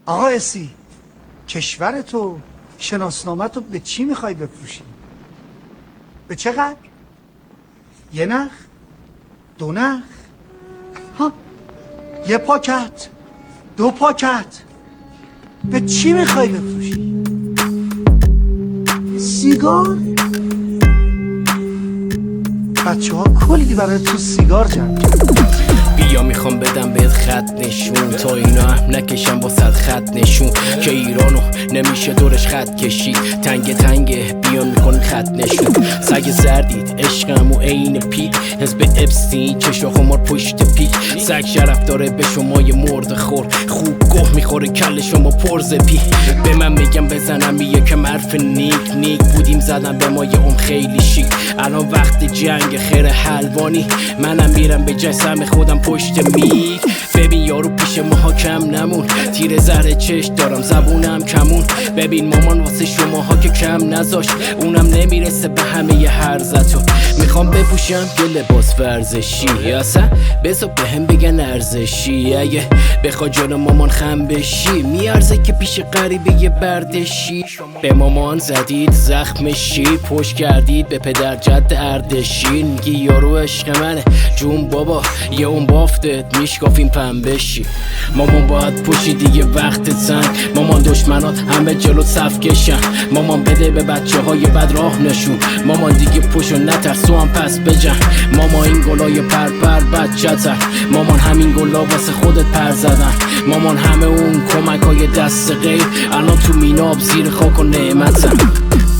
آقا اسی، کشور تو شناسنامه تو به چی میخوای بفروشی؟ به چقدر؟ یه نخ؟ دو نخ؟ ها؟ یه پاکت؟ دو پاکت؟ به چی میخوای بفروشی؟ سیگار؟ بچه ها کلی برای تو سیگار جمع کرد. بیا میخوام بدم بهت خط نشون، تا اینا هم نکشم با صد خط نشون، که ایرانو نمیشه دورش خط کشید. تنگ تنگه بیان میکن خط نشون. سگ زردید عشقم و عین پیک، حزب ابستین چشا خمار پشت پیک. سگ شرف داره به شما یه مرد خور، خوب گوه میخوره کل شما پرز پی. به من میگم بزنم یکم حرف نیک بودیم زدم به ما یه خیلی شیک. الان وقت جنگ خیر حلوانی، منم میرم به جسم خودم پشت میک. ببین یارو پیش ماها کم نمون، تیر زهر چشم دارم زبونم کمون. ببین مامان واسه شماها که کم نذاش، اونم نمیرسه به همه ی هرزتون. میخوام بپوشم یه لباس ورزشی، اصلا بذار بهم بگن ارزشی. اگه بخوا جلو مامان خم بشی، میارزه که پیش غریبه یه بردشی. به مامان زدید زخمشی، پشت کردید به پدر جد اردشی. میگی یارو عشق منه جون بابا، یه اون بافتت میشکافیم پنبشی. مامان باید پوشی دیگه وقت زنگ، مامان دشمنات همه جلو صف کشن. مامان بده به بچه های بد راه نشون، مامان دیگه پوشو نترسو هم پس بجن. ماما این گلای پر بچه زن، مامان همین گلا واسه خودت پر زدن. مامان همه اون کمک های دست غیر الان تو میناب زیر خاک و نعمتن.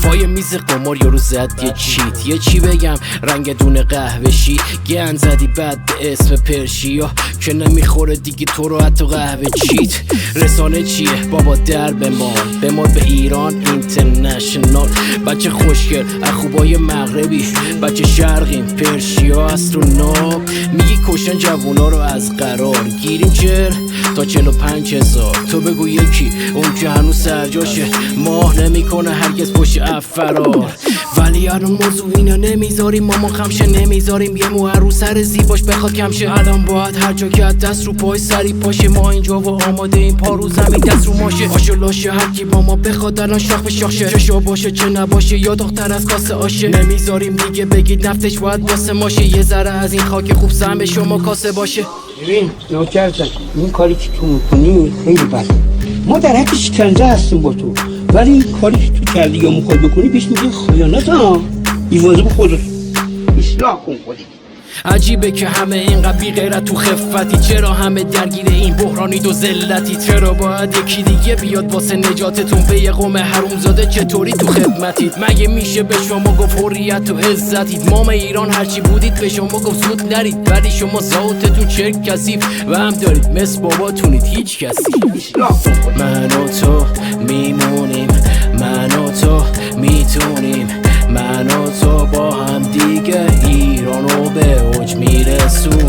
پای میز قمار یارو زد یه چیت، یه چی بگم رنگ دونه قهوه‌شی. گن زدی بعد به اسم پرشیا، که نمیخوره دیگه تو رو حتی قهوه چیت. رسانه چیه بابا در بمال به ایران اینترنشنال. بچه خوشگل اخوبای مغربی، بچه شرقیم پرشیا استروناب. میگی کشن جوونا رو از قرار، گیریم چر تا 45,000. تو بگو یکی اون که هنوز سرجاشه، ماه نمیکنه هرگز پشت فرار. ولی الان موضوع اینا نمیذاریم، ماما خمشه نمیذاریم یه موهر رو سر زیباش بخواد کمشه. الان باید هر جا که دست رو پای سری پاشه، ما اینجا و آماده این پا رو زمین دست رو ماشه. آشو لاشه هر کی با ما بخواد الان شاخ به شاخشه، چه شو باشه چه نباشه یا دختر از کاسه آشه. نمیذاریم دیگه بگید نفتش باید واسه ماشه، یه ذره از این خاک خوب سهم به شما کاسه باشه. ببین نوکرتن، این کاری که تو میکنی خیلی بده. ما در حق شکنجه هستیم با تو، ولی این کاری که تو کردی یا میخوای بکنی بهش میگه خیانت. ها ایوازه خودت اصلاح کن خودی. عجیبه که همه اینقدر بی غیرت تو خفتی، چرا همه درگیر این بحرانید و ذلتی؟ چرا باید یکی دیگه بیاد واسه نجاتتون؟ به یه قوم حرومزاده چطوری تو خدمتید؟ مگه میشه به شما گفت حریت و عزتید؟ مام ایران هرچی بودید به شما گفت زود نرید، ولی شما ذاتتون چرک کثیف و هم دارید مثل باباتونید هیچ کسی. من و تو میمونیم، من و تو میتونیم، من و تو با هم دیگه ایرانو به اوج میرسونیم.